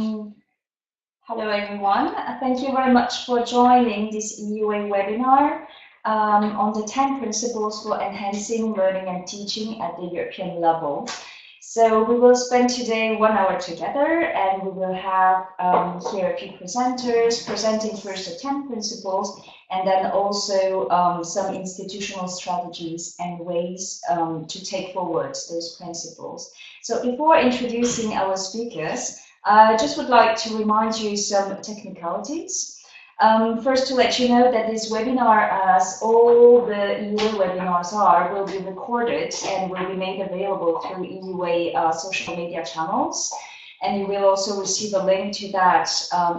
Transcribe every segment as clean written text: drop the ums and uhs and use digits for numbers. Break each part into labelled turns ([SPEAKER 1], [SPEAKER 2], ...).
[SPEAKER 1] Hello everyone. Thank you very much for joining this EUA webinar on the 10 principles for enhancing learning and teaching at the European level. So we will spend today 1 hour together, and we will have here a few presenters presenting first the 10 principles, and then also some institutional strategies and ways to take forward those principles. So before introducing our speakers, I just would like to remind you some technicalities. First, to let you know that this webinar, as all the EUA webinars are, will be recorded and will be made available through EUA social media channels. And you will also receive a link to that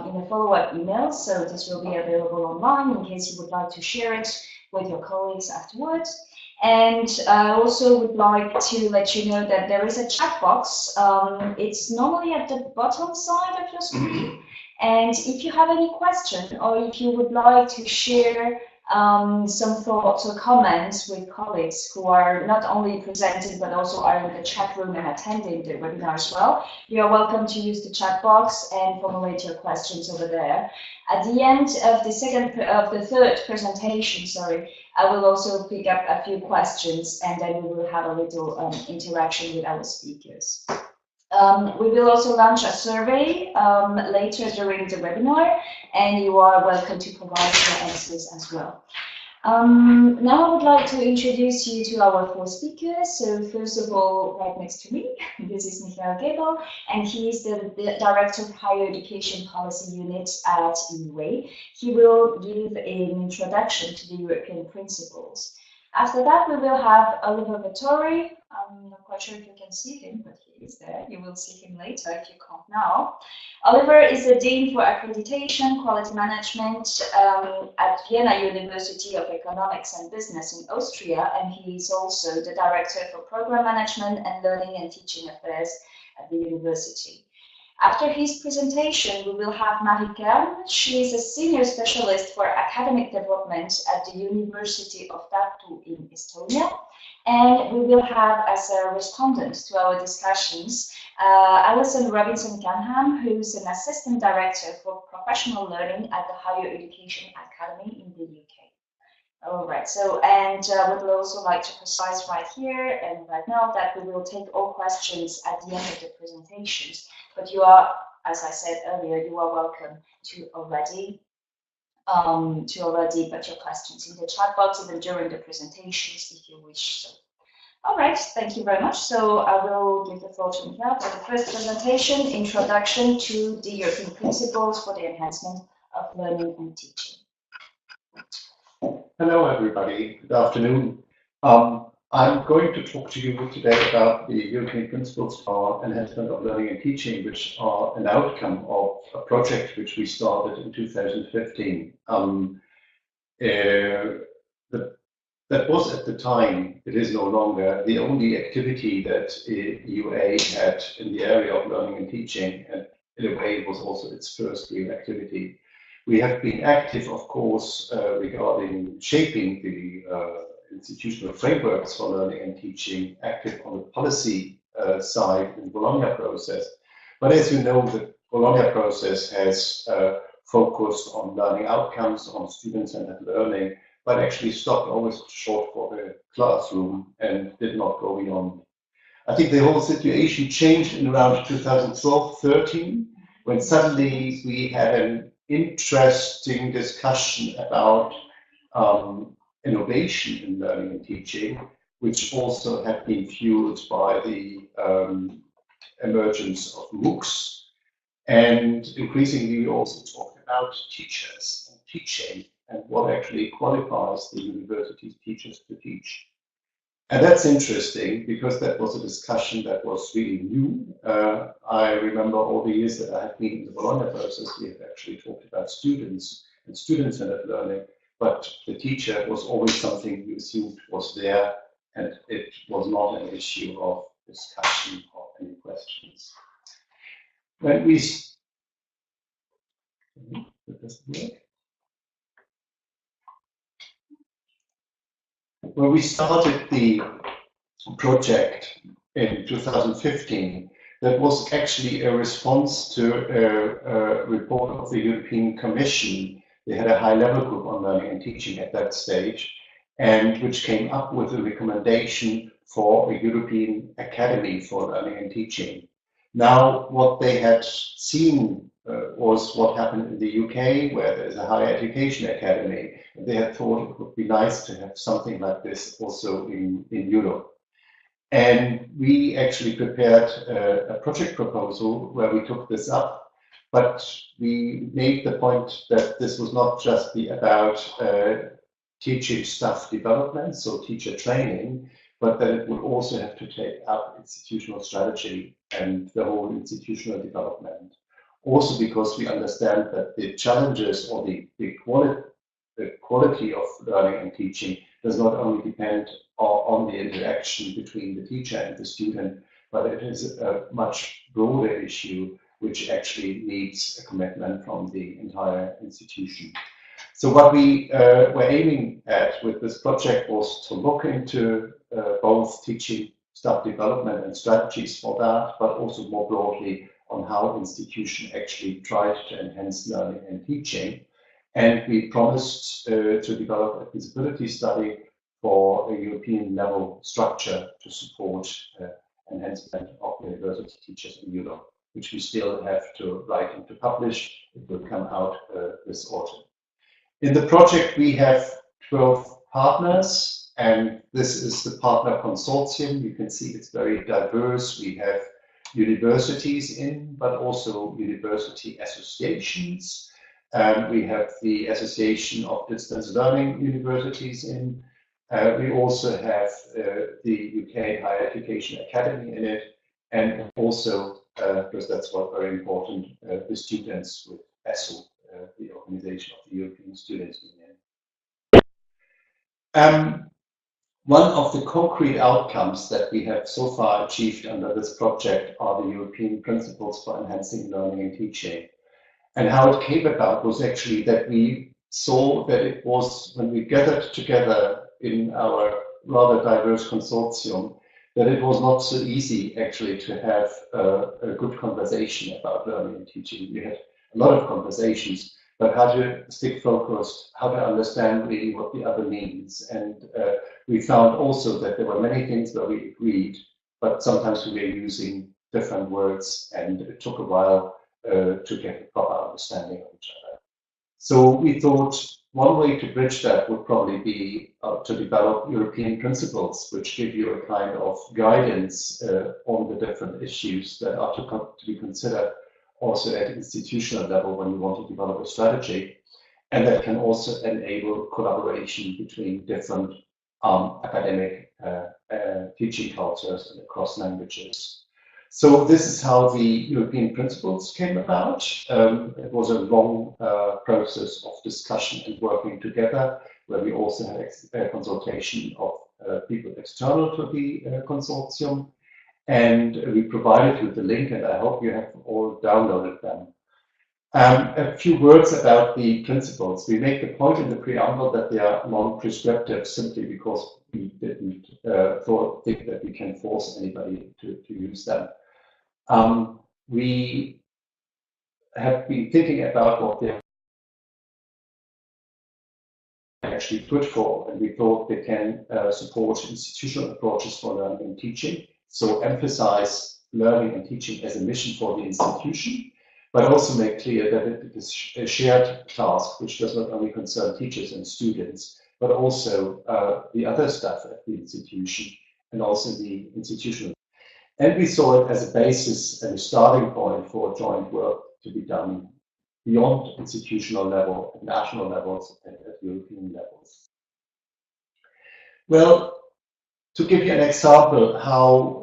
[SPEAKER 1] in a follow-up email. So this will be available online in case you would like to share it with your colleagues afterwards. And I also would like to let you know that there is a chat box. It's normally at the bottom side of your screen. And if you have any question, or if you would like to share some thoughts or comments with colleagues who are not only presenting but also are in the chat room and attending the webinar as well, you are welcome to use the chat box and formulate your questions over there. At the end of the third presentation, I will also pick up a few questions, and then we will have a little interaction with our speakers. We will also launch a survey later during the webinar, and you are welcome to provide your answers as well. Now I would like to introduce you to our 4 speakers. So first of all, right next to me, this is Gaebel, and he is the Director of Higher Education Policy Unit at EUA. He will give an introduction to the European principles. After that, we will have Vettori. I'm not quite sure if you can see him, but he is there. You will see him later if you can't now. Oliver is the Dean for Accreditation, Quality Management at Vienna University of Economics and Business in Austria, and he is also the Director for Program Management and Learning and Teaching Affairs at the university. After his presentation, we will have Karm. She is a senior specialist for academic development at the University of Tartu in Estonia. And we will have as a respondent to our discussions, Alison Robinson-Canham, who's an assistant director for professional learning at the Higher Education Academy in the UK. All right, so, and I would also like to precise right here and right now that we will take all questions at the end of the presentations. But you are, as I said earlier, you are welcome to already put your questions in the chat box even during the presentations if you wish. So, all right, thank you very much. So I will give the floor to Michael for the first presentation, Introduction to the European Principles for the Enhancement of Learning and Teaching.
[SPEAKER 2] Hello, everybody. Good afternoon. I'm going to talk to you today about the European Principles for Enhancement of Learning and Teaching, which are an outcome of a project which we started in 2015. That was at the time, it is no longer, the only activity that EUA had in the area of learning and teaching, and in a way it was also its first real activity. We have been active, of course, regarding shaping the institutional frameworks for learning and teaching, active on the policy side in the Bologna process. But as you know, the Bologna process has focused on learning outcomes, on student-centered learning, but actually stopped always short for the classroom and did not go beyond. I think the whole situation changed in around 2012-13, when suddenly we had an interesting discussion about innovation in learning and teaching, which also had been fueled by the emergence of MOOCs. And increasingly, we also talked about teachers and teaching and what actually qualifies the university's teachers to teach. And that's interesting because that was a discussion that was really new. I remember all the years that I have been in the Bologna process, we have actually talked about students and student-centered learning, but the teacher was always something we assumed was there, and it was not an issue of discussion or any questions. When we started the project in 2015, that was actually a response to a report of the European Commission. They had a high-level group on learning and teaching at that stage, and which came up with a recommendation for a European Academy for Learning and Teaching. Now, what they had seen was what happened in the UK, where there's a higher education academy. And they had thought it would be nice to have something like this also in Europe. And we actually prepared a project proposal where we took this up, but we made the point that this was not just about teaching staff development, so teacher training, but that it would also have to take up institutional strategy and the whole institutional development. Also because we understand that the challenges or the quality of learning and teaching does not only depend on the interaction between the teacher and the student, but it is a much broader issue which actually needs a commitment from the entire institution. So what we were aiming at with this project was to look into both teaching staff development and strategies for that, but also more broadly on how institutions actually tried to enhance learning and teaching. And we promised to develop a feasibility study for a European level structure to support enhancement of university teachers in Europe, which we still have to write and to publish. It will come out this autumn. In the project, we have 12 partners, and this is the partner consortium. You can see it's very diverse. We have universities in, but also university associations. We have the Association of Distance Learning Universities in. We also have the UK Higher Education Academy in it, and also, because that's what very important, the students with ESO, the Organization of the European Students' Union. One of the concrete outcomes that we have so far achieved under this project are the European Principles for Enhancing Learning and Teaching. And how it came about was actually that we saw that it was, when we gathered together in our rather diverse consortium, that it was not so easy actually to have a good conversation about learning and teaching. We had a lot of conversations, but how to stick focused, how to understand really what the other means. And we found also that there were many things where we agreed, but sometimes we were using different words, and it took a while to get a proper understanding of each other. So we thought one way to bridge that would probably be to develop European principles, which give you a kind of guidance on the different issues that are to be considered also at institutional level when you want to develop a strategy. And that can also enable collaboration between different academic teaching cultures and across languages. So this is how the European principles came about. It was a long process of discussion and working together, where we also had a consultation of people external to the consortium. And we provided you the link, and I hope you have all downloaded them. A few words about the principles. We make the point in the preamble that they are non-prescriptive simply because we didn't think that we can force anybody to use them. We have been thinking about what they're actually good for, and we thought they can support institutional approaches for learning and teaching. So emphasize learning and teaching as a mission for the institution, but also make clear that it is a shared task which does not only concern teachers and students, but also the other staff at the institution and also the institutional. And we saw it as a basis and a starting point for joint work to be done beyond institutional level, at national levels, and at European levels. Well, to give you an example how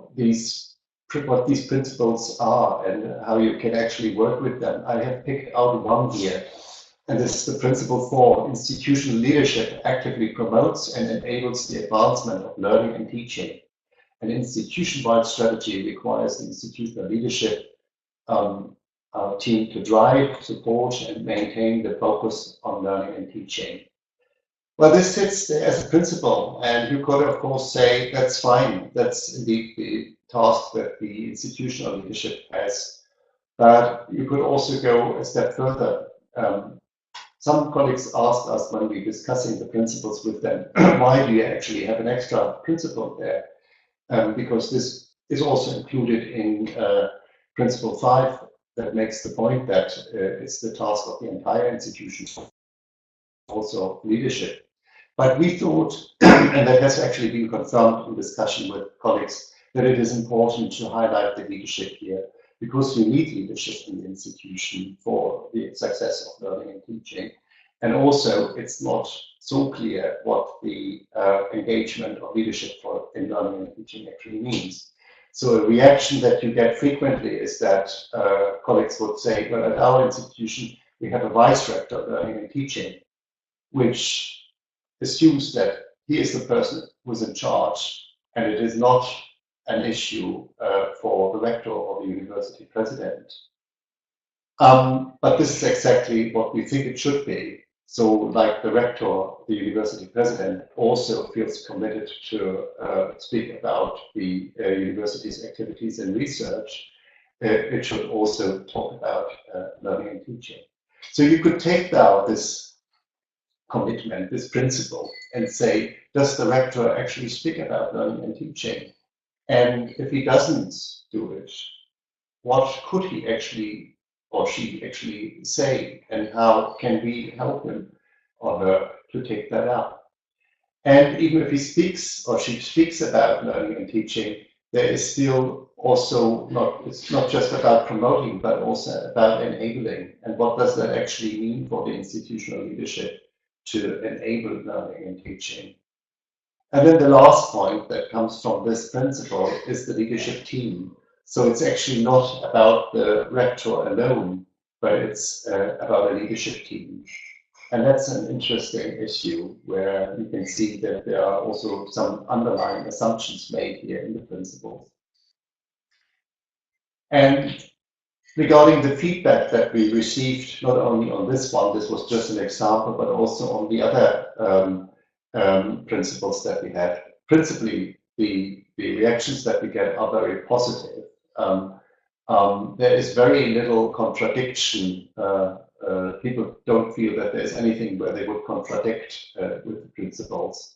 [SPEAKER 2] what these principles are and how you can actually work with them, I have picked out one here. And this is the principle 4. Institutional leadership actively promotes and enables the advancement of learning and teaching. An institution-wide strategy requires the institutional leadership team to drive, support, and maintain the focus on learning and teaching. Well, this sits there as a principle, and you could, of course, say that's fine. That's indeed the task that the institutional leadership has. But you could also go a step further. Some colleagues asked us when we were discussing the principles with them, why do you actually have an extra principle there? Because this is also included in Principle 5 that makes the point that it's the task of the entire institution, also leadership. But we thought, and that has actually been confirmed in discussion with colleagues, that it is important to highlight the leadership here, because you need leadership in the institution for the success of learning and teaching. And also, it's not so clear what the engagement of leadership in learning and teaching actually means. So a reaction that you get frequently is that colleagues would say, well, at our institution, we have a vice rector of learning and teaching, which assumes that he is the person who is in charge, and it is not an issue for the rector or the university president. But this is exactly what we think it should be. So like the rector, the university president also feels committed to speak about the university's activities and research. It should also talk about learning and teaching. So you could take now this commitment, this principle, and say, does the rector actually speak about learning and teaching? And if he doesn't do it, what could he actually or she actually say, and how can we help him or her to take that up? And even if he speaks or she speaks about learning and teaching, there is still also it's not just about promoting, but also about enabling. And what does that actually mean for the institutional leadership to enable learning and teaching? And then the last point that comes from this principle is the leadership team. So it's actually not about the rector alone, but it's about a leadership team. And that's an interesting issue where you can see that there are also some underlying assumptions made here in the principles. And regarding the feedback that we received, not only on this one, this was just an example, but also on the other principles that we have. Principally, the reactions that we get are very positive. There is very little contradiction. People don't feel that there's anything where they would contradict with the principles.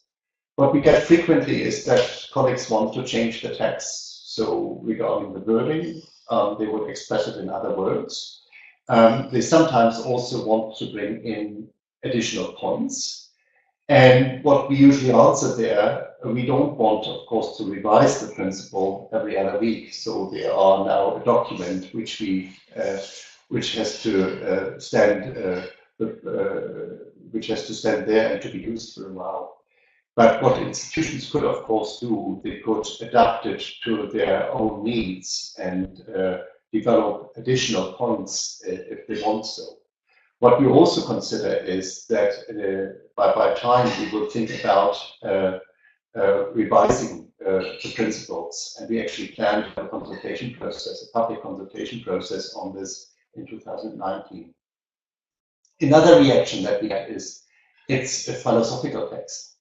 [SPEAKER 2] What we get frequently is that colleagues want to change the text. So regarding the wording, they would express it in other words. They sometimes also want to bring in additional points. And what we usually answer there, we don't want, of course, to revise the principle every other week. So there are now a document which has to stand there and to be used for a while. But what institutions could, of course, do, they could adapt it to their own needs and develop additional points if they want so. What we also consider is that by time we will think about revising the principles, and we actually plan to have a consultation process, a public consultation process on this in 2019. Another reaction that we get is it's a philosophical text,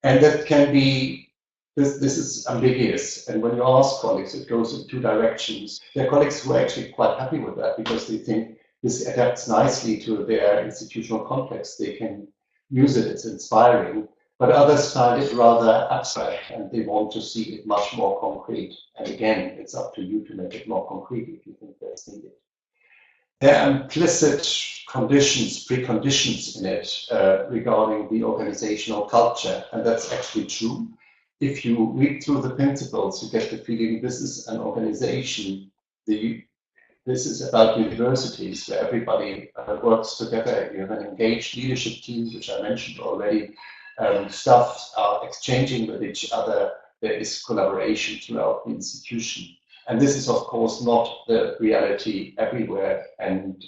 [SPEAKER 2] and that can be this is ambiguous. And when you ask colleagues, it goes in two directions. There are colleagues who are actually quite happy with that because they think this adapts nicely to their institutional context. They can use it, it's inspiring, but others find it rather abstract and they want to see it much more concrete. And again, it's up to you to make it more concrete if you think that's needed. There are implicit conditions, preconditions in it regarding the organizational culture, and that's actually true. If you read through the principles, you get the feeling this is an organization. This is about universities where everybody works together. You have an engaged leadership team, which I mentioned already. Staff are exchanging with each other. There is collaboration throughout the institution. And this is, of course, not the reality everywhere. And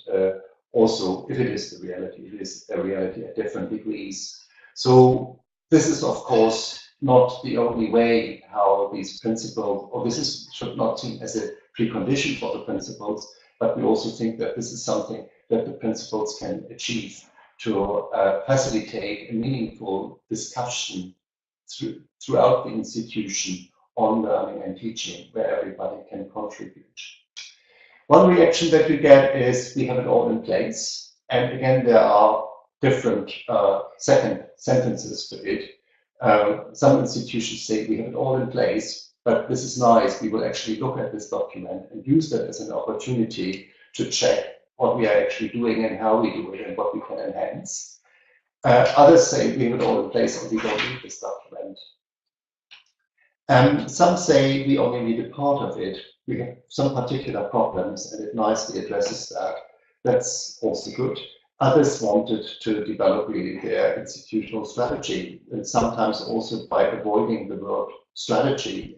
[SPEAKER 2] also, if it is the reality, it is a reality at different degrees. So this is, of course, not the only way how these principles, or this should not seem as a precondition for the principles, but we also think that this is something that the principles can achieve to facilitate a meaningful discussion throughout the institution on learning and teaching, where everybody can contribute. One reaction that we get is we have it all in place. And again, there are different second sentences to it. Some institutions say we have it all in place, but this is nice. We will actually look at this document and use that as an opportunity to check what we are actually doing and how we do it and what we can enhance. Others say we have it all in place and we don't need this document. Some say we only need a part of it. We have some particular problems and it nicely addresses that. That's also good. Others wanted to develop really their institutional strategy, and sometimes also by avoiding the word strategy,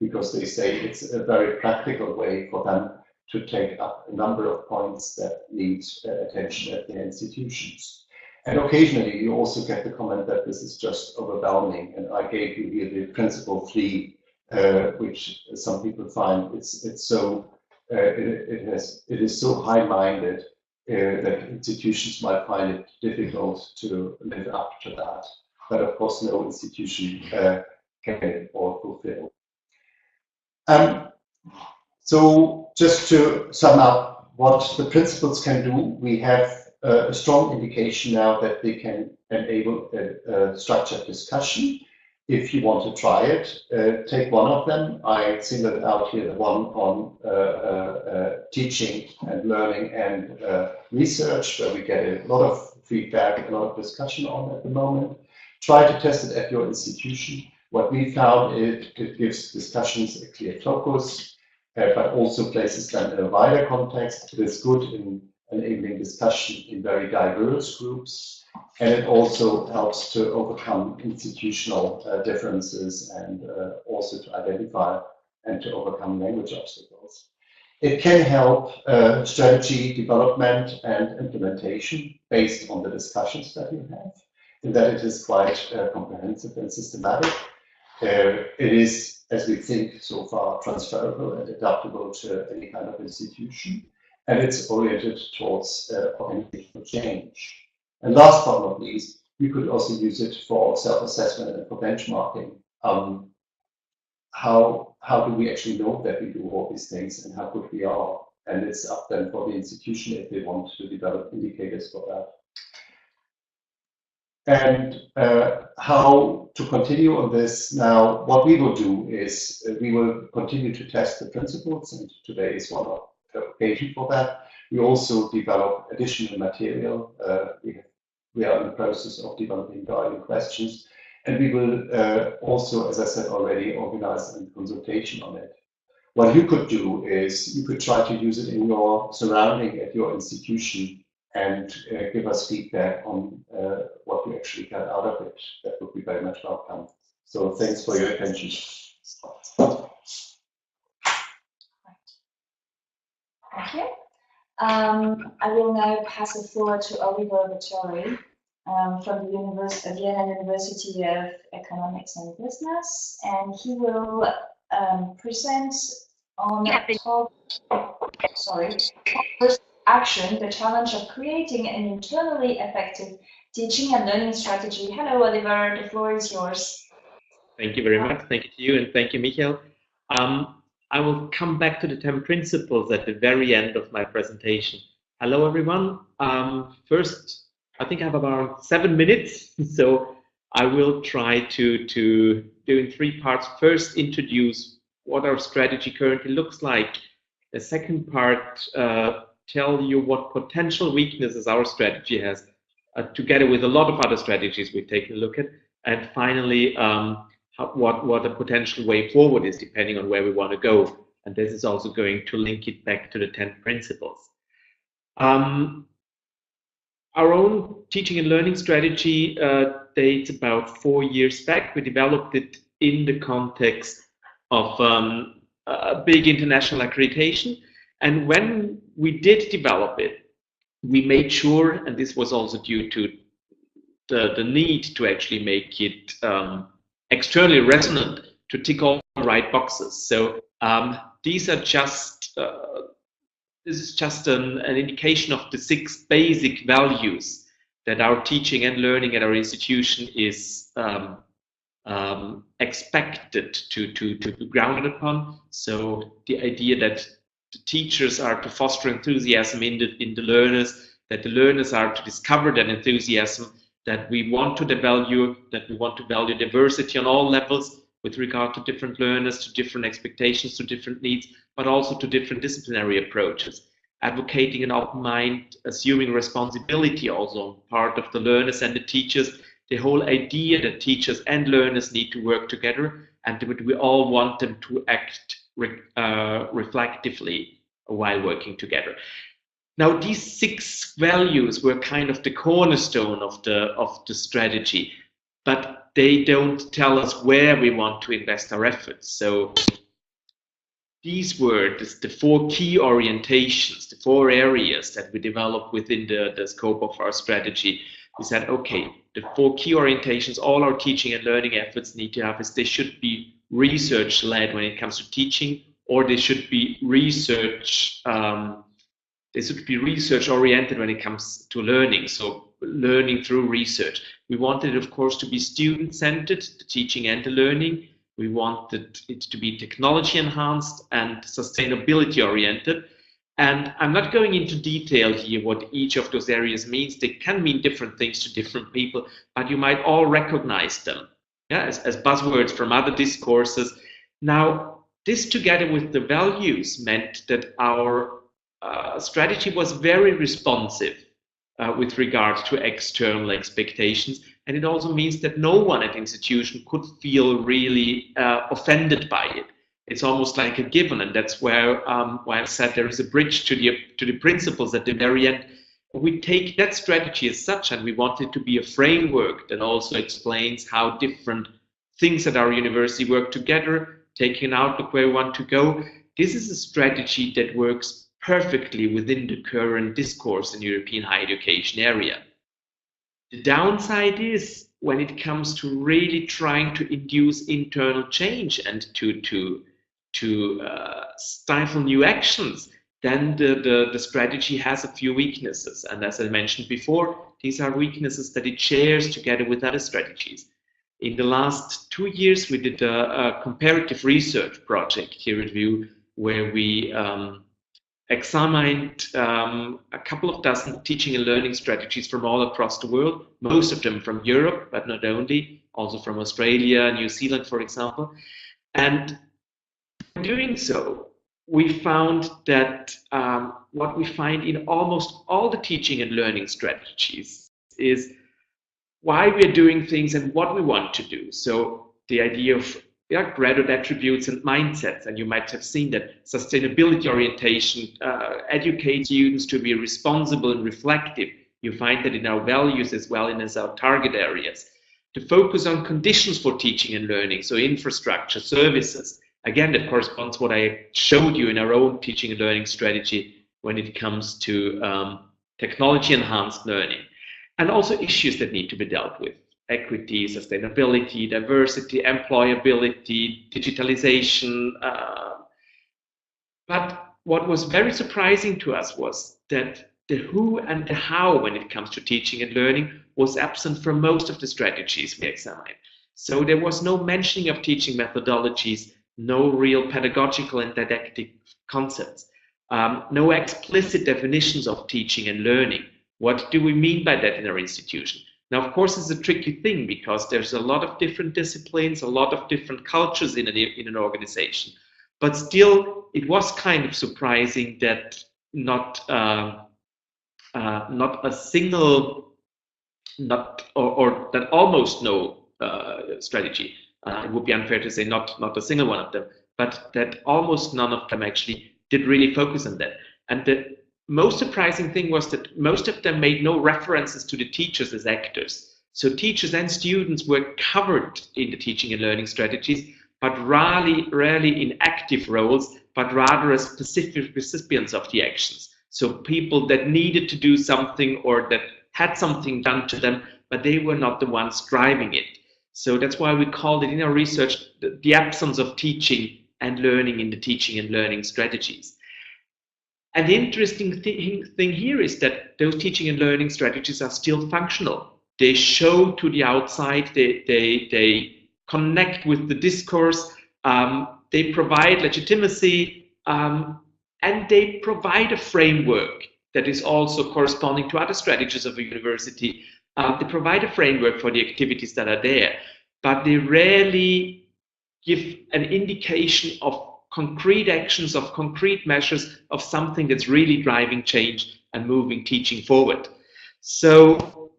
[SPEAKER 2] because they say it's a very practical way for them to take up a number of points that need attention at their institutions. And occasionally you also get the comment that this is just overwhelming, and I gave you here the principle 3, which some people find it's so it is so high-minded that institutions might find it difficult to live up to that. But of course, no institution can or fulfill. So just to sum up what the principles can do, we have a strong indication now that they can enable a structured discussion. If you want to try it, take one of them. I singled out here the one on teaching and learning and research, where we get a lot of feedback, a lot of discussion on at the moment. Try to test it at your institution. What we found is it gives discussions a clear focus, but also places them in a wider context. It is good in enabling discussion in very diverse groups, and it also helps to overcome institutional differences and also to identify and to overcome language obstacles. It can help strategy development and implementation based on the discussions that you have, in that it is quite comprehensive and systematic. It is, as we think so far, transferable and adaptable to any kind of institution, and it's oriented towards organizational change. And last but not least, we could also use it for self-assessment and for benchmarking. How do we actually know that we do all these things and how good we are? And it's up then for the institution if they want to develop indicators for that. And how to continue on this now, what we will do is we will continue to test the principles, and today is one of the occasion for that. We also develop additional material. We are in the process of developing guiding questions, and we will also, as I said already, organize a consultation on it. What you could do is you could try to use it in your surrounding at your institution and give us feedback on what you actually got out of it. That would be very much welcome. So thanks for your attention.
[SPEAKER 1] Thank you. I will now pass the floor to Oliver Vettori from the Vienna University of Economics and Business, and he will present on first action, the challenge of creating an internally effective teaching and learning strategy. Hello, Oliver, the floor is yours.
[SPEAKER 3] Thank you very much. Thank you to you, and thank you, Michael. I will come back to the 10 principles at the very end of my presentation. Hello, everyone. First, I think I have about 7 minutes, so I will try to do in 3 parts. First, introduce what our strategy currently looks like. The second part, tell you what potential weaknesses our strategy has, together with a lot of other strategies we've taken a look at. And finally, what the potential way forward is, depending on where we want to go. And this is also going to link it back to the 10 principles. Our own teaching and learning strategy dates about 4 years back. We developed it in the context of a big international accreditation. And when we did develop it, we made sure, and this was also due to the need to actually make it externally resonant, to tick all the right boxes. So these are just, this is just an indication of the 6 basic values that our teaching and learning at our institution is expected to be grounded upon. So the idea that the teachers are to foster enthusiasm in the learners, that the learners are to discover that enthusiasm, that we want to value diversity on all levels with regard to different learners, to different expectations, to different needs, but also to different disciplinary approaches. Advocating an open mind, assuming responsibility also on part of the learners and the teachers, the whole idea that teachers and learners need to work together and that we all want them to act reflectively while working together. Now, these 6 values were kind of the cornerstone of the strategy, but they don't tell us where we want to invest our efforts. So these were the 4 key orientations, the 4 areas that we developed within the scope of our strategy. We said, okay, the 4 key orientations all our teaching and learning efforts need to have is they should be research-led when it comes to teaching, or they should be research-oriented when it comes to learning, so learning through research. We wanted, of course, to be student-centered, the teaching and the learning. We wanted it to be technology-enhanced and sustainability-oriented. And I'm not going into detail here what each of those areas means. They can mean different things to different people, but you might all recognize them, yeah, as buzzwords from other discourses. Now, this together with the values meant that our strategy was very responsive with regard to external expectations. And it also means that no one at the institution could feel really offended by it. It's almost like a given, and that's why I said there is a bridge to the principles at the very end. We take that strategy as such, and we want it to be a framework that also explains how different things at our university work together, taking an outlook where we want to go. This is a strategy that works perfectly within the current discourse in the European higher education area. The downside is when it comes to really trying to induce internal change and to stifle new actions, then the strategy has a few weaknesses. And as I mentioned before, these are weaknesses that it shares together with other strategies. In the last 2 years, we did a comparative research project here at VUE where we examined a couple of dozen teaching and learning strategies from all across the world, most of them from Europe, but not only, also from Australia, New Zealand, for example. And in doing so, we found that what we find in almost all the teaching and learning strategies is why we're doing things and what we want to do. So the idea of graduate attributes and mindsets, and you might have seen that sustainability orientation educates students to be responsible and reflective. You find that in our values as well as our target areas. To focus on conditions for teaching and learning, so infrastructure, services. Again, that corresponds to what I showed you in our own teaching and learning strategy when it comes to technology-enhanced learning. And also issues that need to be dealt with. Equity, sustainability, diversity, employability, digitalization. But what was very surprising to us was that the who and the how when it comes to teaching and learning was absent from most of the strategies we examined. So there was no mentioning of teaching methodologies, no real pedagogical and didactic concepts, no explicit definitions of teaching and learning. What do we mean by that in our institution? Now, of course, it's a tricky thing because there's a lot of different disciplines, a lot of different cultures in an organization. But still, it was kind of surprising that not a single, or that almost no strategy. It would be unfair to say not a single one of them, but that almost none of them actually did really focus on that. And the most surprising thing was that most of them made no references to the teachers as actors. So teachers and students were covered in the teaching and learning strategies, but rarely in active roles, but rather as specific recipients of the actions. So people that needed to do something or that had something done to them, but they were not the ones driving it. So that's why we called it in our research the absence of teaching and learning in the teaching and learning strategies. And the interesting thing here is that those teaching and learning strategies are still functional. They show to the outside, they connect with the discourse, they provide legitimacy, and they provide a framework that is also corresponding to other strategies of a university. They provide a framework for the activities that are there, but they rarely give an indication of concrete actions, of concrete measures, of something that's really driving change and moving teaching forward. So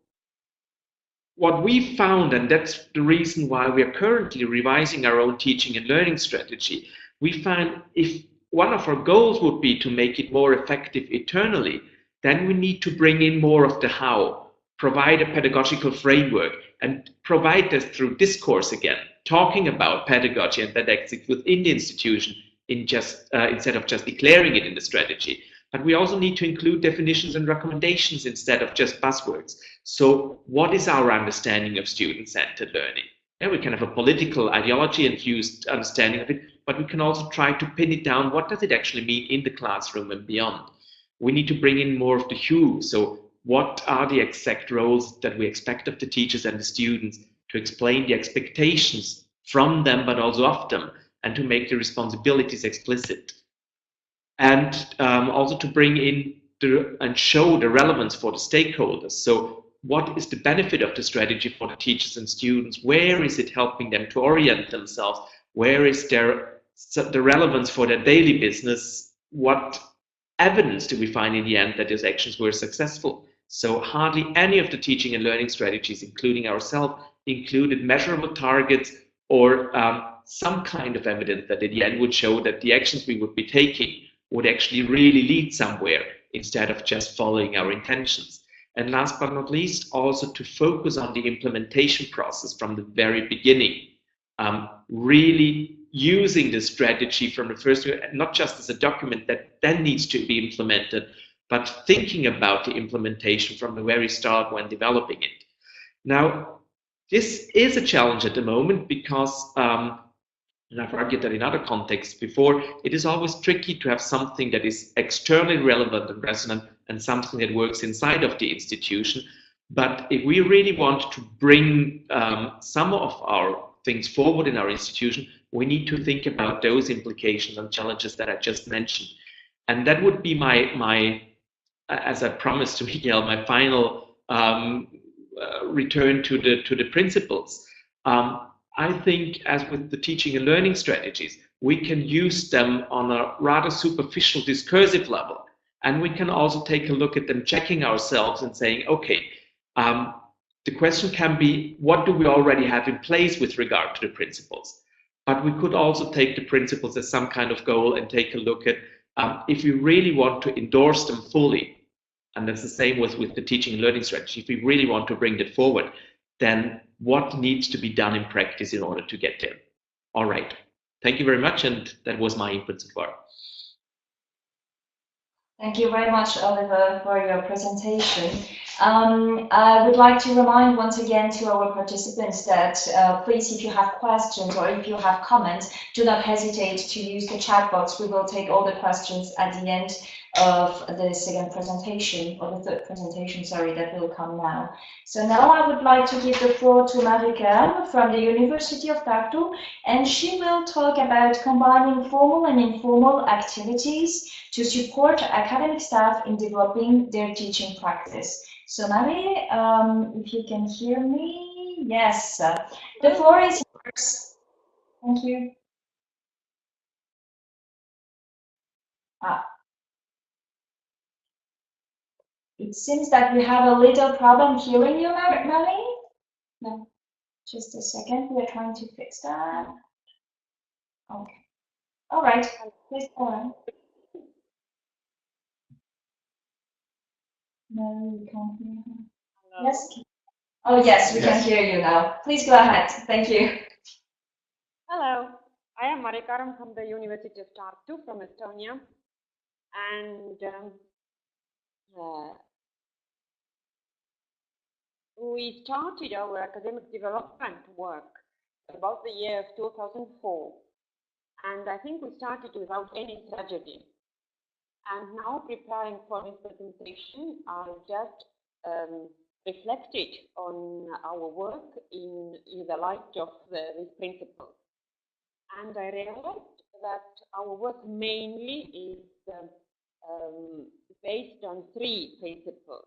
[SPEAKER 3] what we found, and that's the reason why we are currently revising our own teaching and learning strategy, we find if one of our goals would be to make it more effective internally, then we need to bring in more of the how, provide a pedagogical framework, and provide this through discourse again, talking about pedagogy and didactics within the institution instead of just declaring it in the strategy. But we also need to include definitions and recommendations instead of just buzzwords. So what is our understanding of student-centered learning? Yeah, we can have a political ideology-infused understanding of it, but we can also try to pin it down. What does it actually mean in the classroom and beyond? We need to bring in more of the who. So what are the exact roles that we expect of the teachers and the students, to explain the expectations from them, but also of them, and to make the responsibilities explicit. And also to bring in and show the relevance for the stakeholders. So what is the benefit of the strategy for the teachers and students? Where is it helping them to orient themselves? Where is the relevance for their daily business? What evidence do we find in the end that those actions were successful? So hardly any of the teaching and learning strategies, including ourselves, included measurable targets or some kind of evidence that in the end would show that the actions we would be taking would actually really lead somewhere instead of just following our intentions. And last but not least, also to focus on the implementation process from the very beginning, really using the strategy from the first, not just as a document that then needs to be implemented, but thinking about the implementation from the very start when developing it. Now, this is a challenge at the moment because, and I've argued that in other contexts before, it is always tricky to have something that is externally relevant and resonant and something that works inside of the institution. But if we really want to bring some of our things forward in our institution, we need to think about those implications and challenges that I just mentioned. And that would be my as I promised to Miguel, my final return to the principles. I think, as with the teaching and learning strategies, we can use them on a rather superficial discursive level. And we can also take a look at them, checking ourselves and saying, okay, the question can be, what do we already have in place with regard to the principles? But we could also take the principles as some kind of goal and take a look at if we really want to endorse them fully, and that's the same with the teaching and learning strategy, if we really want to bring that forward, then what needs to be done in practice in order to get there? All right. Thank you very much, and that was my input so far.
[SPEAKER 1] Thank you very much, Oliver, for your presentation. I would like to remind once again to our participants that please, if you have questions or if you have comments, do not hesitate to use the chat box. We will take all the questions at the end of the second presentation, or the third presentation, sorry, that will come now. So now I would like to give the floor to Karm from the University of Tartu, and she will talk about combining formal and informal activities to support academic staff in developing their teaching practice. So Mary, if you can hear me, yes, the floor is yours. Thank you. It seems that we have a little problem hearing you, Mary. No, just a second. We are trying to fix that. Okay. All right. Please go on. No, we can't hear her. Hello? Yes. Oh, yes, we can hear you now. Please go ahead. Thank you.
[SPEAKER 4] Hello. I am Karm from the University of Tartu from Estonia. And we started our academic development work about the year of 2004. And I think we started without any strategy. And now, preparing for this presentation, I just reflected on our work in the light of these principles. And I realized that our work mainly is based on 3 principles.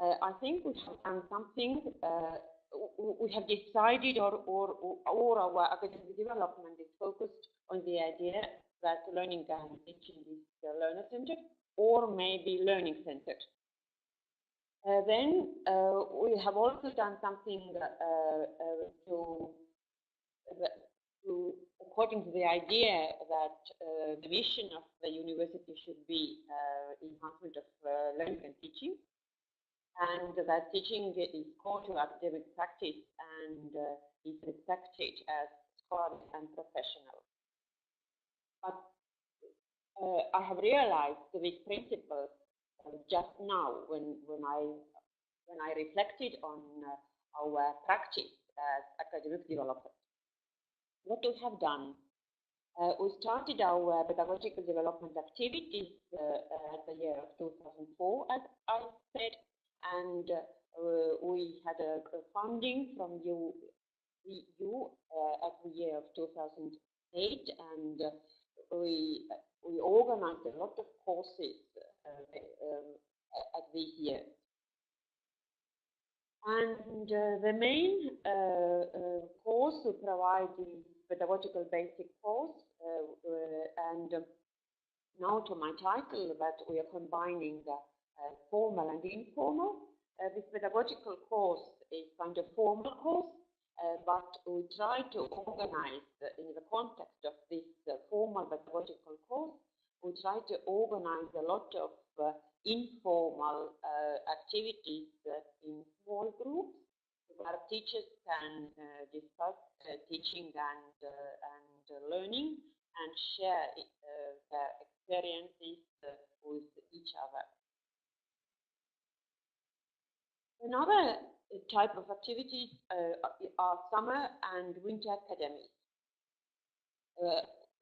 [SPEAKER 4] I think we have done something, we have decided, or our academic development is focused on the idea that learning and teaching is learner-centered, or maybe learning-centered. Then we have also done something according to the idea that the mission of the university should be enhancement of learning and teaching, and that teaching is core to academic practice and is respected as scholarly and professional. But I have realized these principles just now when I reflected on our practice as academic development. What we have done, we started our pedagogical development activities at the year of 2004, as I said, and we had a funding from EU at the year of 2008, and we organized a lot of courses at this year. And the main course we provide is pedagogical basic course, and now to my title that we are combining formal and informal. This pedagogical course is kind of formal course, but we try to organize in the context of this formal pedagogical course, we try to organize a lot of informal activities in small groups where teachers can discuss teaching and learning and share their experiences with each other. Another type of activities are summer and winter academies.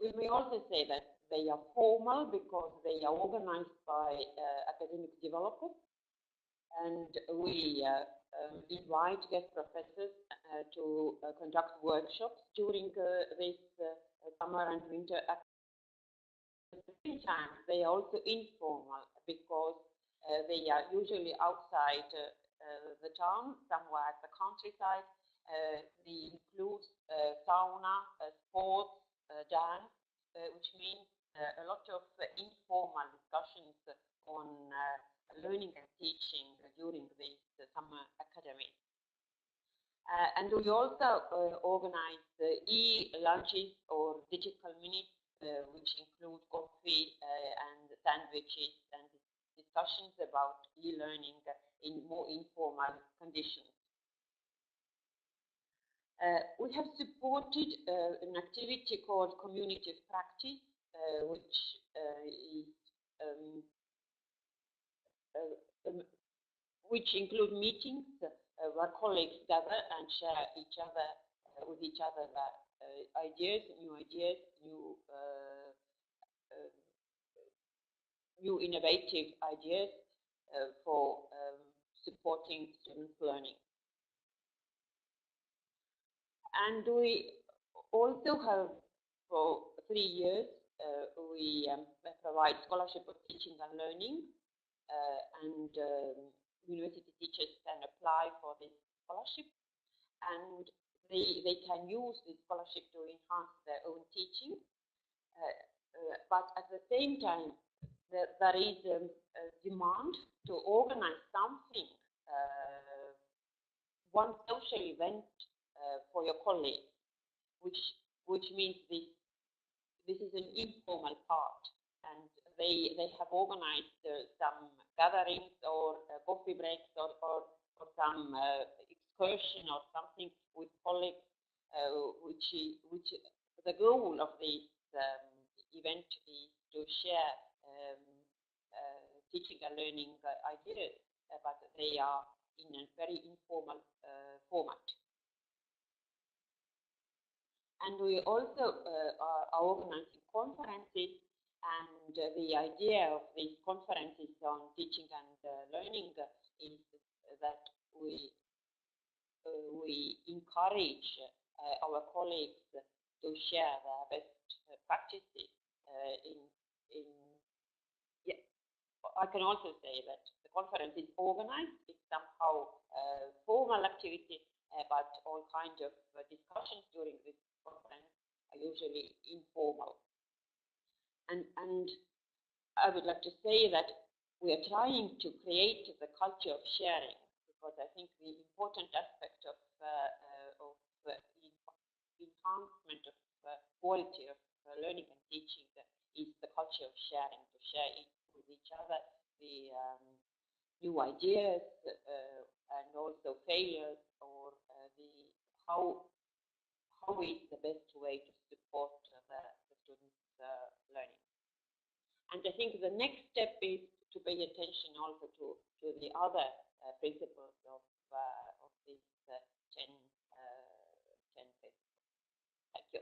[SPEAKER 4] We may also say that they are formal because they are organized by academic developers, and we invite guest professors to conduct workshops during this summer and winter academies. At the same time, they are also informal because they are usually outside the town, somewhere at the countryside. They include sauna, sports, dance, which means a lot of informal discussions on learning and teaching during this summer academy. And we also organize e-lunches or digital minutes, which include coffee and sandwiches and discussions about e-learning in more informal conditions. We have supported an activity called Community of Practice, which include meetings where colleagues gather and share with each other ideas, new innovative ideas for supporting students' learning. And we also have, for 3 years, we provide scholarship of teaching and learning, and university teachers can apply for this scholarship, and they can use this scholarship to enhance their own teaching. But at the same time, there is a demand to organize something, one social event for your colleagues, which means this is an informal part, and they have organized some gatherings or coffee breaks or some excursion or something with colleagues, which the goal of this event is to share teaching and learning ideas, but they are in a very informal format. And we also are organizing conferences And the idea of these conferences on teaching and learning is that we encourage our colleagues to share their best practices. Yeah, I can also say that the conference is organized. It's somehow formal activity, but all kinds of discussions during this conference are usually informal. And I would like to say that we are trying to create the culture of sharing, because I think the important aspect of enhancement of quality of learning and teaching is the culture of sharing, to share it with each other, the new ideas and also failures, or how is the best way to support the students' learning. And I think the next step is to pay attention also to the other principles of these 10 principles. Thank you.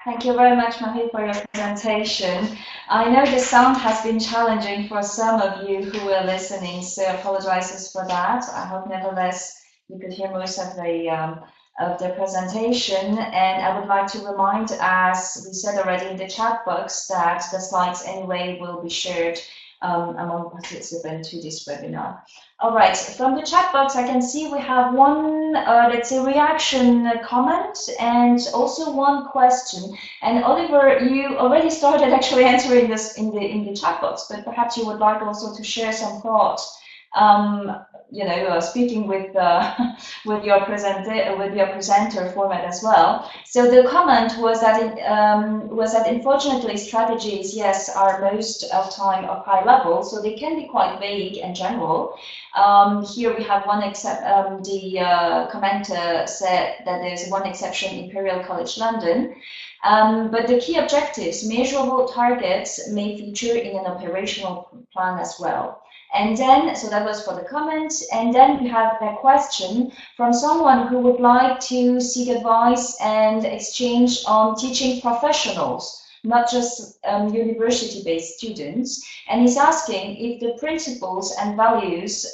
[SPEAKER 1] Thank you very much, Marie, for your presentation. I know the sound has been challenging for some of you who were listening, so I apologize for that. I hope, nevertheless, you could hear most of the presentation. And I would like to remind, as we said already in the chat box, that the slides anyway will be shared among participants to this webinar. All right, from the chat box, I can see we have one, let's say, reaction comment and also one question. And Oliver, you already started actually answering this in the chat box, but perhaps you would like also to share some thoughts. You know, speaking with your presenter format as well. So the comment was that unfortunately strategies, yes, are most of time of high level, so they can be quite vague and general. Here we have one except the commenter said that there's one exception, Imperial College London. But the key objectives, measurable targets, may feature in an operational plan as well. And then, so that was for the comments, and then we have a question from someone who would like to seek advice and exchange on teaching professionals, not just university-based students, and he's asking if the principles and values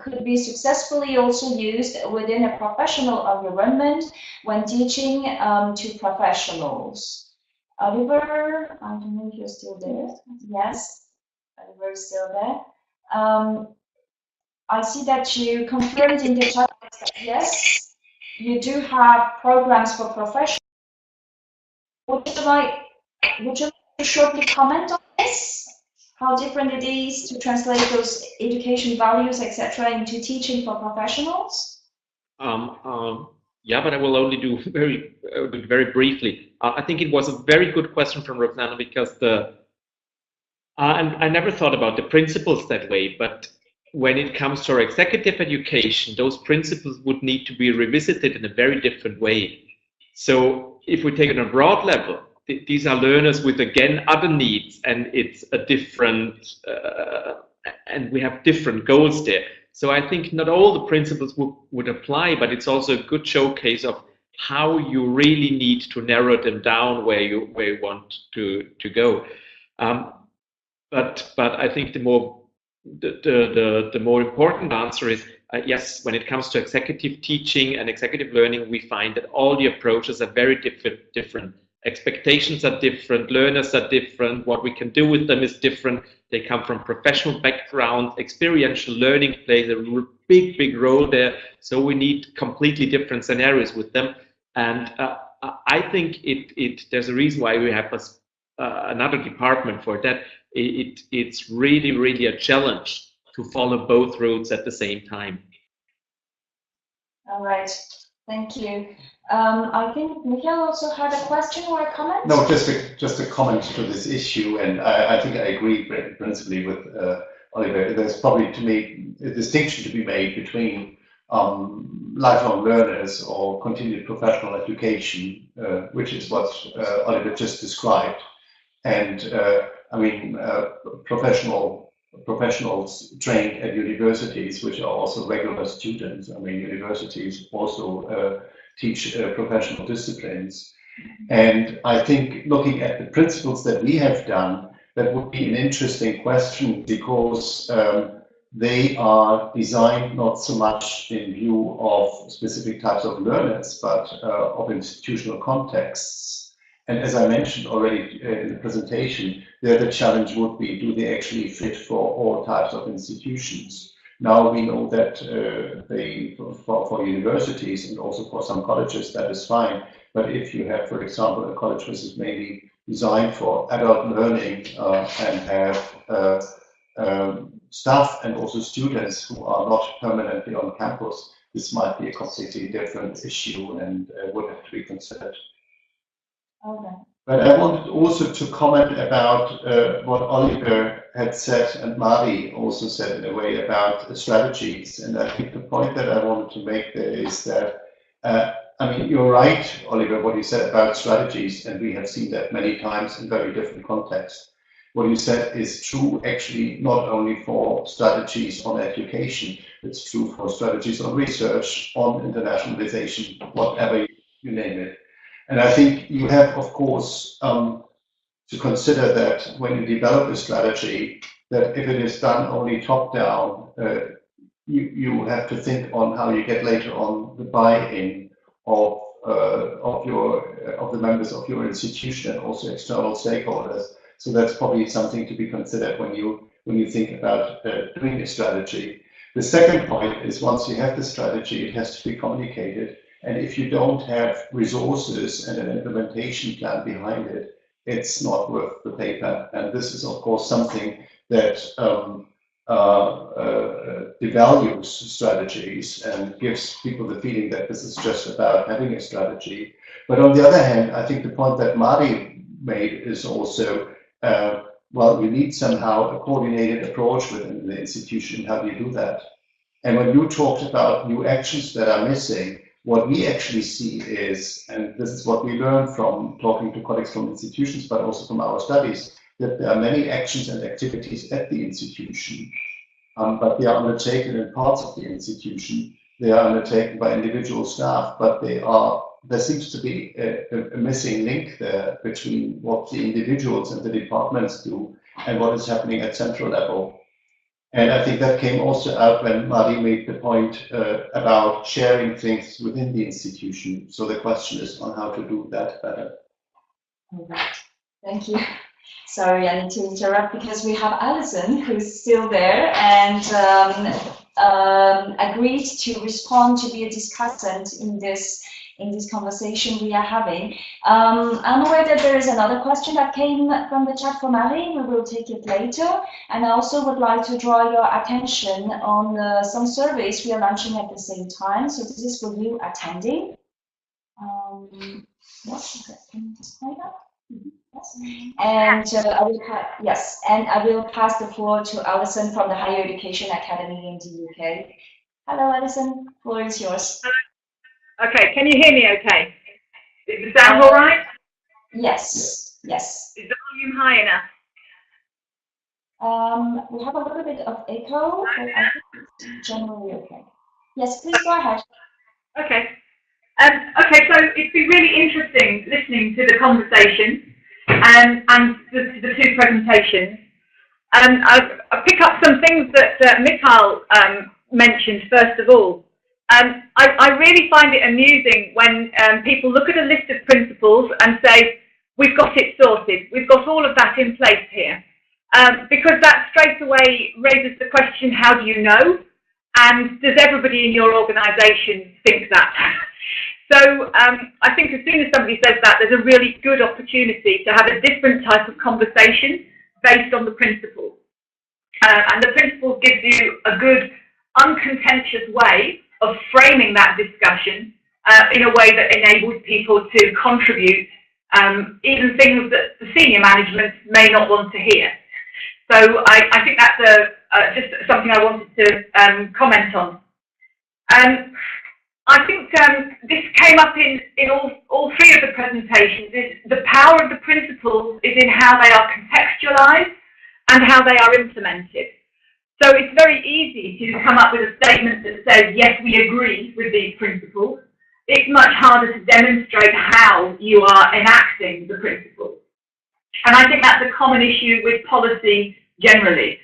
[SPEAKER 1] could be successfully also used within a professional environment when teaching to professionals. Oliver, I don't know if you're still there. Yes, Oliver is still there. I see that you confirmed in the chat that yes, you do have programs for professionals. Would you like to shortly comment on this? How different it is to translate those education values, etc., into teaching for professionals?
[SPEAKER 3] Yeah, but I will only do very briefly. I think it was a very good question from Roxana, because and I never thought about the principles that way, but when it comes to our executive education, those principles would need to be revisited in a very different way. So if we take it on a broad level, these are learners with, again, other needs, and it's a different, and we have different goals there. So I think not all the principles would apply, but it's also a good showcase of how you really need to narrow them down where you want to go. But I think the more important answer is yes. When it comes to executive teaching and executive learning, we find that all the approaches are very different. Expectations are different. Learners are different. What we can do with them is different. They come from professional backgrounds. Experiential learning plays a big role there. So we need completely different scenarios with them. And I think there's a reason why we have another department for that. It's really a challenge to follow both routes at the same time.
[SPEAKER 1] All right, thank you. I think Michael also had a question or a comment?
[SPEAKER 2] No, just a comment to this issue, and I think I agree principally with Oliver. There's probably, to me, a distinction to be made between lifelong learners or continued professional education, which is what Oliver just described, and I mean, professionals trained at universities, which are also regular students. I mean, universities also teach professional disciplines. And I think looking at the principles that we have done, that would be an interesting question, because they are designed not so much in view of specific types of learners, but of institutional contexts. And as I mentioned already in the presentation, there the challenge would be, do they actually fit for all types of institutions? Now we know that for universities and also for some colleges, that is fine. But if you have, for example, a college which is mainly designed for adult learning and have staff and also students who are not permanently on campus, this might be a completely different issue and would have to be considered.
[SPEAKER 1] Okay.
[SPEAKER 2] But I wanted also to comment about what Oliver had said and Mari also said in a way about strategies. And I think the point that I wanted to make there is that, I mean, you're right, Oliver, what you said about strategies, and we have seen that many times in very different contexts. What you said is true actually not only for strategies on education, it's true for strategies on research, on internationalization, whatever you name it. And I think you have, of course, to consider that when you develop a strategy, that if it is done only top-down, you have to think on how you get later on the buy-in of the members of your institution and also external stakeholders. So that's probably something to be considered when you think about doing a strategy. The second point is, once you have the strategy, it has to be communicated. And if you don't have resources and an implementation plan behind it, it's not worth the paper. And this is, of course, something that devalues strategies and gives people the feeling that this is just about having a strategy. But on the other hand, I think the point that Mari made is also, well, you need somehow a coordinated approach within the institution. How do you do that? And when you talked about new actions that are missing, what we actually see is, and this is what we learn from talking to colleagues from institutions, but also from our studies, that there are many actions and activities at the institution, but they are undertaken in parts of the institution. They are undertaken by individual staff, but there seems to be a missing link there between what the individuals and the departments do and what is happening at central level. And I think that came also out when Mari made the point about sharing things within the institution. So the question is on how to do that better.
[SPEAKER 1] All right. Thank you. Sorry, I need to interrupt because we have Alison, who's still there and agreed to respond to be a discussant in this conversation we are having. I'm aware that there is another question that came from the chat from Ali. We will take it later. And I also would like to draw your attention on some surveys we are launching at the same time. So this is for you attending. Yes, can you display that? Yes. And I will pass the floor to Alison from the Higher Education Academy in the UK. Hello, Alison. The floor is yours.
[SPEAKER 5] Okay, can you hear me okay? Is the sound all right?
[SPEAKER 1] Yes, yes.
[SPEAKER 5] Is the volume high enough?
[SPEAKER 1] We have a little bit of echo, but I think it's generally okay. Yes, please go ahead.
[SPEAKER 5] Okay. Okay, so it's been really interesting listening to the conversation and the two presentations. I pick up some things that Mikhail mentioned first of all. I really find it amusing when people look at a list of principles and say, we've got it sorted, we've got all of that in place here. Because that straight away raises the question, how do you know? And does everybody in your organisation think that? So I think as soon as somebody says that, there's a really good opportunity to have a different type of conversation based on the principles. And the principles gives you a good, uncontentious way of framing that discussion in a way that enables people to contribute even things that the senior management may not want to hear. So I think that's just something I wanted to comment on. I think this came up in all three of the presentations. The power of the principles is in how they are contextualized and how they are implemented. So it's very easy to come up with a statement that says, yes, we agree with these principles, it's much harder to demonstrate how you are enacting the principles. And I think that's a common issue with policy generally.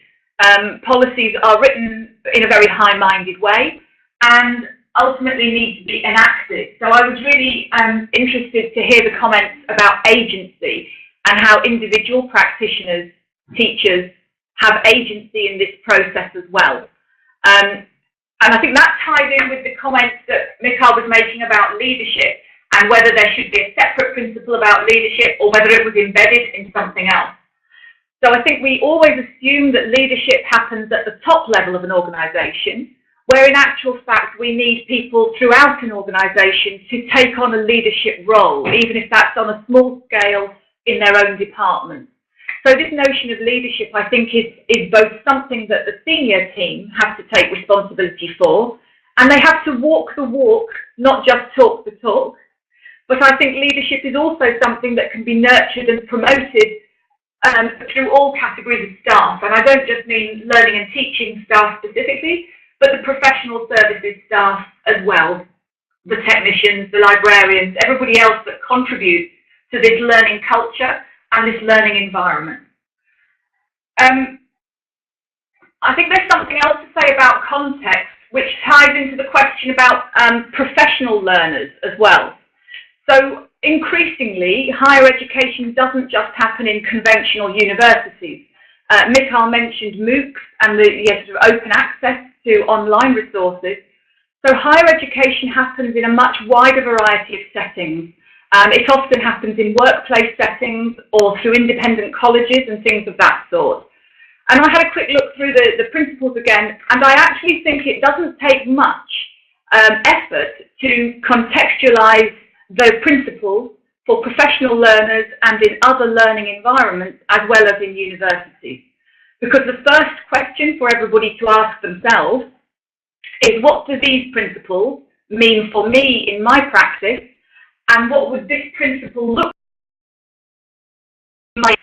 [SPEAKER 5] Policies are written in a very high-minded way and ultimately need to be enacted. So I was really interested to hear the comments about agency and how individual practitioners, teachers, have agency in this process as well. And I think that ties in with the comments that Mikhail was making about leadership and whether there should be a separate principle about leadership or whether it was embedded in something else. So I think we always assume that leadership happens at the top level of an organisation, where in actual fact we need people throughout an organisation to take on a leadership role, even if that's on a small scale in their own department. So this notion of leadership, I think, is both something that the senior team have to take responsibility for, and they have to walk the walk, not just talk the talk. But I think leadership is also something that can be nurtured and promoted through all categories of staff. And I don't just mean learning and teaching staff specifically, but the professional services staff as well, the technicians, the librarians, everybody else that contributes to this learning culture and this learning environment. I think there's something else to say about context, which ties into the question about professional learners as well. So increasingly, higher education doesn't just happen in conventional universities. Mikhail mentioned MOOCs and the sort of open access to online resources. So higher education happens in a much wider variety of settings. It often happens in workplace settings or through independent colleges and things of that sort. And I had a quick look through the principles again, and I actually think it doesn't take much effort to contextualise those principles for professional learners and in other learning environments as well as in universities. Because the first question for everybody to ask themselves is, what do these principles mean for me in my practice, and what would this principle look like?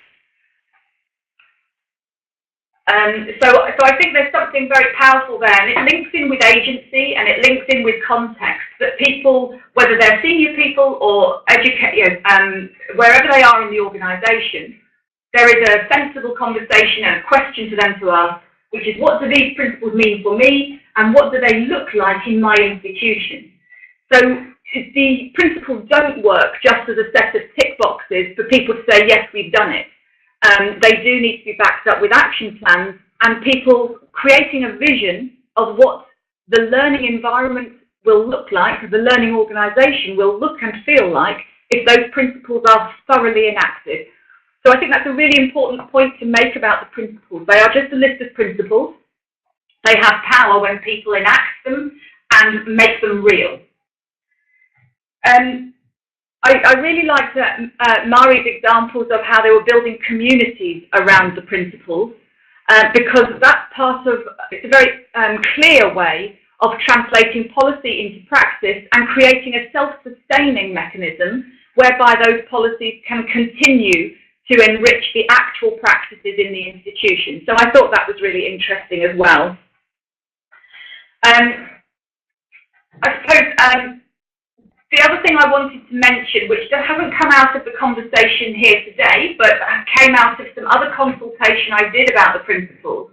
[SPEAKER 5] So I think there's something very powerful there, and it links in with agency and it links in with context, that people, whether they're senior people or wherever they are in the organisation, there is a sensible conversation and a question for them to ask, which is, what do these principles mean for me, and what do they look like in my institution? So the principles don't work just as a set of tick boxes for people to say, yes, we've done it. They do need to be backed up with action plans and people creating a vision of what the learning environment will look like, the learning organisation will look and feel like if those principles are thoroughly enacted. So I think that's a really important point to make about the principles. They are just a list of principles. They have power when people enact them and make them real. I really liked Mari's examples of how they were building communities around the principles, because that's part of, it's a very clear way of translating policy into practice and creating a self-sustaining mechanism whereby those policies can continue to enrich the actual practices in the institution. So I thought that was really interesting as well. I suppose the other thing I wanted to mention, which hasn't come out of the conversation here today, but came out of some other consultation I did about the principles,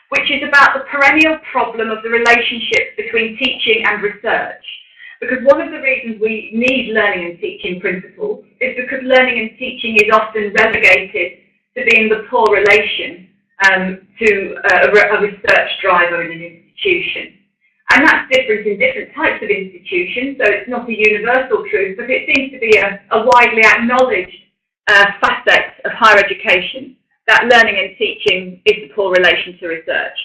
[SPEAKER 5] which is about the perennial problem of the relationship between teaching and research. Because one of the reasons we need learning and teaching principles is because learning and teaching is often relegated to being the poor relation to a research driver in an institution. And that's different in different types of institutions, so it's not a universal truth, but it seems to be a widely acknowledged facet of higher education, that learning and teaching is the poor relation to research.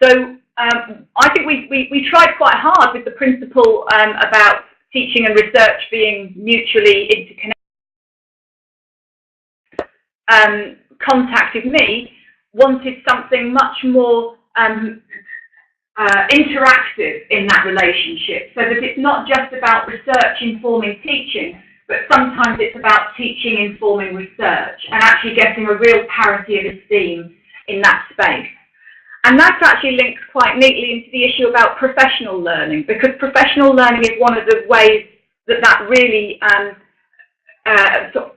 [SPEAKER 5] So I think we tried quite hard with the principle about teaching and research being mutually interconnected. Contacted me, wanted something much more interactive in that relationship, so that it's not just about research informing teaching, but sometimes it's about teaching informing research and actually getting a real parity of esteem in that space. And that actually links quite neatly into the issue about professional learning, because professional learning is one of the ways that really sort of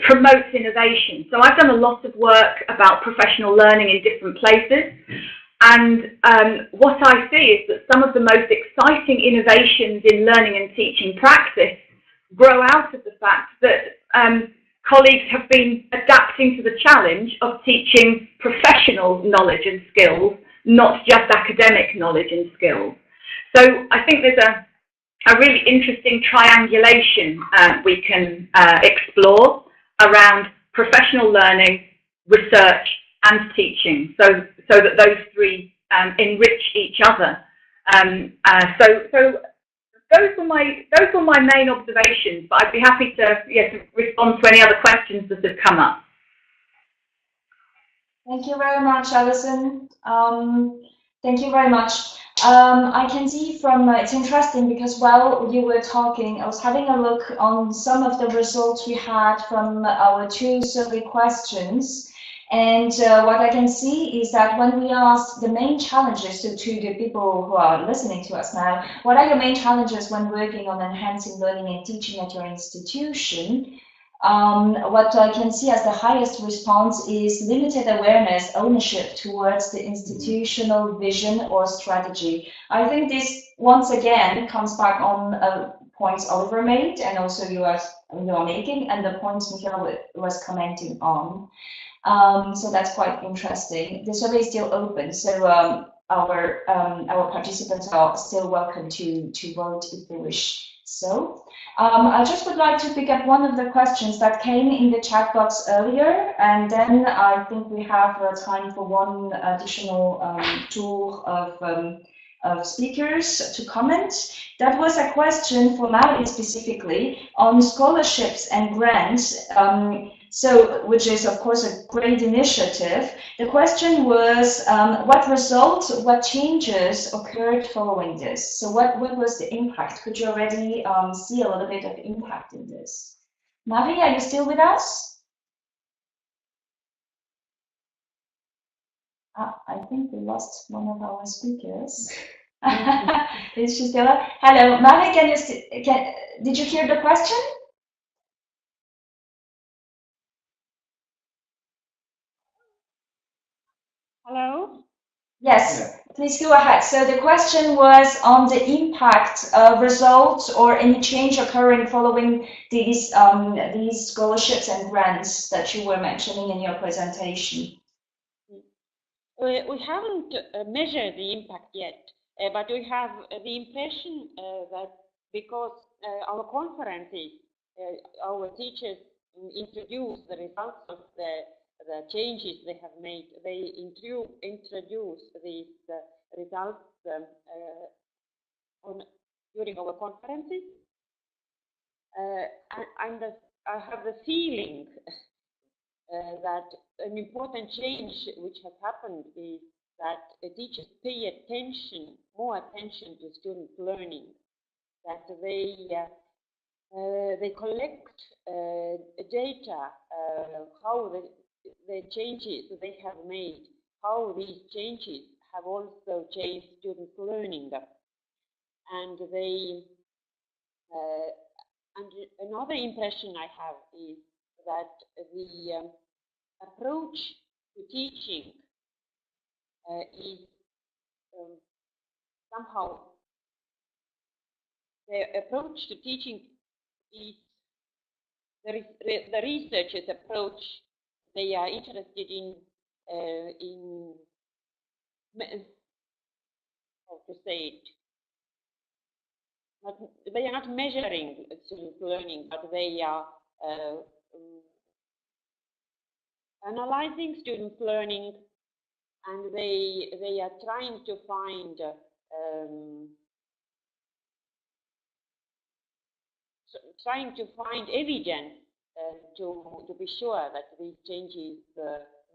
[SPEAKER 5] promotes innovation. So I've done a lot of work about professional learning in different places. And what I see is that some of the most exciting innovations in learning and teaching practice grow out of the fact that colleagues have been adapting to the challenge of teaching professional knowledge and skills, not just academic knowledge and skills. So I think there's a really interesting triangulation we can explore around professional learning, research, and teaching, so that those three enrich each other. So those were my main observations, but I'd be happy to respond to any other questions that have come up.
[SPEAKER 1] Thank you very much, Alison. Thank you very much. I can see from, it's interesting because while you were talking, I was having a look on some of the results we had from our 2 survey questions. And what I can see is that when we asked the main challenges to the people who are listening to us now, what are your main challenges when working on enhancing learning and teaching at your institution? What I can see as the highest response is limited awareness, ownership towards the institutional vision or strategy. I think this, once again, comes back on points Oliver made, and also you are making, and the points Michael was commenting on. So that's quite interesting. The survey is still open, so our participants are still welcome to vote if they wish. So I just would like to pick up one of the questions that came in the chat box earlier, and then I think we have time for one additional tour of speakers to comment. That was a question for Marie specifically on scholarships and grants. Which is, of course, a great initiative. The question was, what results, what changes occurred following this? So what was the impact? Could you already see a little bit of impact in this? Marie, are you still with us? I think we lost one of our speakers. Is she still there? Hello, Marie, did you hear the question?
[SPEAKER 4] Hello?
[SPEAKER 1] Yes, please go ahead. So the question was on the impact, results, or any change occurring following these scholarships and grants that you were mentioning in your presentation.
[SPEAKER 4] We haven't measured the impact yet, but we have the impression that because our conferences, our teachers introduce the results of the changes they have made. They introduce these results during our conferences, and I have the feeling that an important change which has happened is that teachers pay more attention to student learning, that they collect data, how the changes they have made, how these changes have also changed students' learning. And and another impression I have is that the approach to teaching is somehow, the approach to teaching is the researchers' approach. They are interested in how to say it. They are not measuring student learning, but they are analyzing student learning, and they are trying to find evidence to be sure that these changes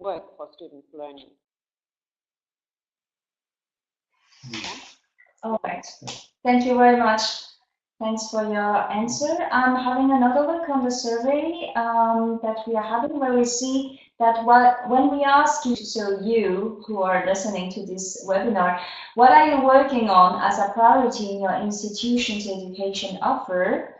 [SPEAKER 4] work for student learning.
[SPEAKER 1] All right. Thank you very much. Thanks for your answer. I'm having another look on the survey that we are having, where we see that when we ask you, so you who are listening to this webinar, what are you working on as a priority in your institution's education offer?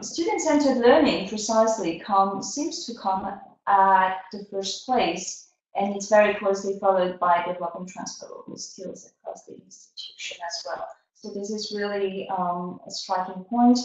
[SPEAKER 1] Student-centered learning precisely seems to come at the first place, and it's very closely followed by developing transferable skills across the institution as well. So this is really a striking point.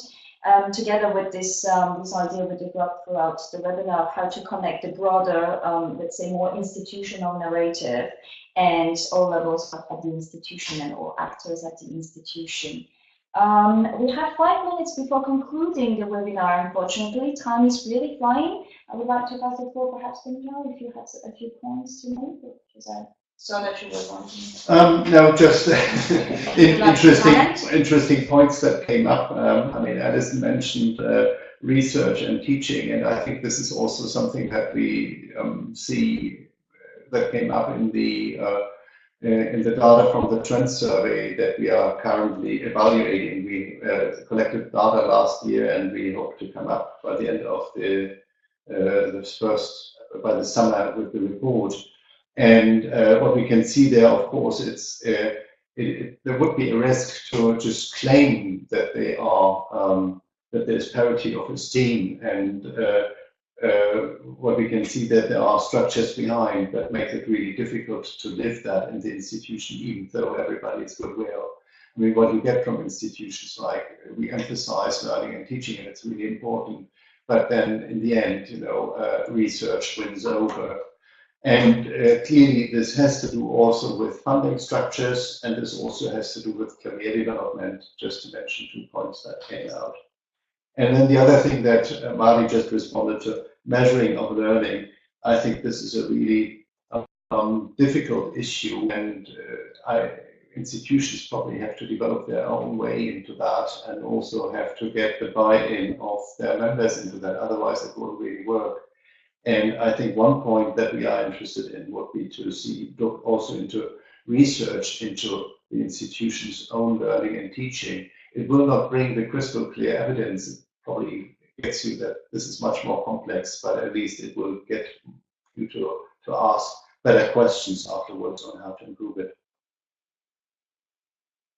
[SPEAKER 1] Together with this idea we developed throughout the webinar of how to connect the broader, let's say, more institutional narrative and all levels at the institution and all actors at the institution. We have 5 minutes before concluding the webinar, unfortunately. Time is really flying. I would like to pass the floor perhaps to Michal if you have a few points to make, because I saw that you were wanting.
[SPEAKER 2] No, just interesting points that came up. I mean, Alison mentioned research and teaching, and I think this is also something that we see that came up in the data from the trend survey that we are currently evaluating. We collected data last year, and we hope to come up by the end of by the summer with the report. And what we can see there, of course, there would be a risk to just claim that they are that there's parity of esteem, and what we can see that there are structures behind that make it really difficult to live that in the institution, even though everybody is goodwill. I mean, what you get from institutions like we emphasize learning and teaching, and it's really important. But then in the end, you know, research wins over. And clearly, this has to do also with funding structures, and this also has to do with career development, just to mention 2 points that came out. And then the other thing that Mari just responded to, measuring of learning. I think this is a really difficult issue, and institutions probably have to develop their own way into that, and also have to get the buy-in of their members into that, otherwise it won't really work. And I think one point that we are interested in would be to look also into research into the institution's own learning and teaching. It will not bring the crystal clear evidence. It probably gets you that this is much more complex, but at least it will get you to ask better questions afterwards on how to improve it.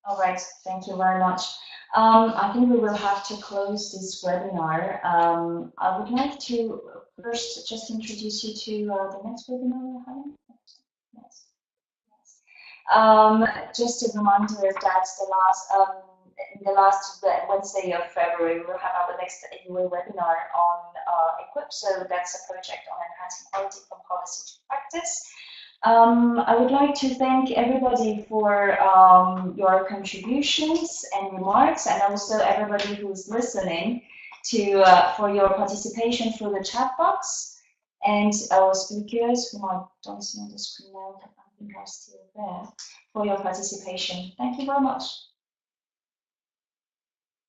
[SPEAKER 1] All right, thank you very much. I think we will have to close this webinar. I would like to first just introduce you to the next webinar we're having. Yes. Just a reminder that the last Wednesday of February, we'll have our next EUA webinar on EQUIP. So that's a project on enhancing quality from policy to practice. I would like to thank everybody for your contributions and remarks, and also everybody who's listening for your participation through the chat box, and our speakers, whom I don't see on the screen now, but I think are still there, for your participation. Thank you very much.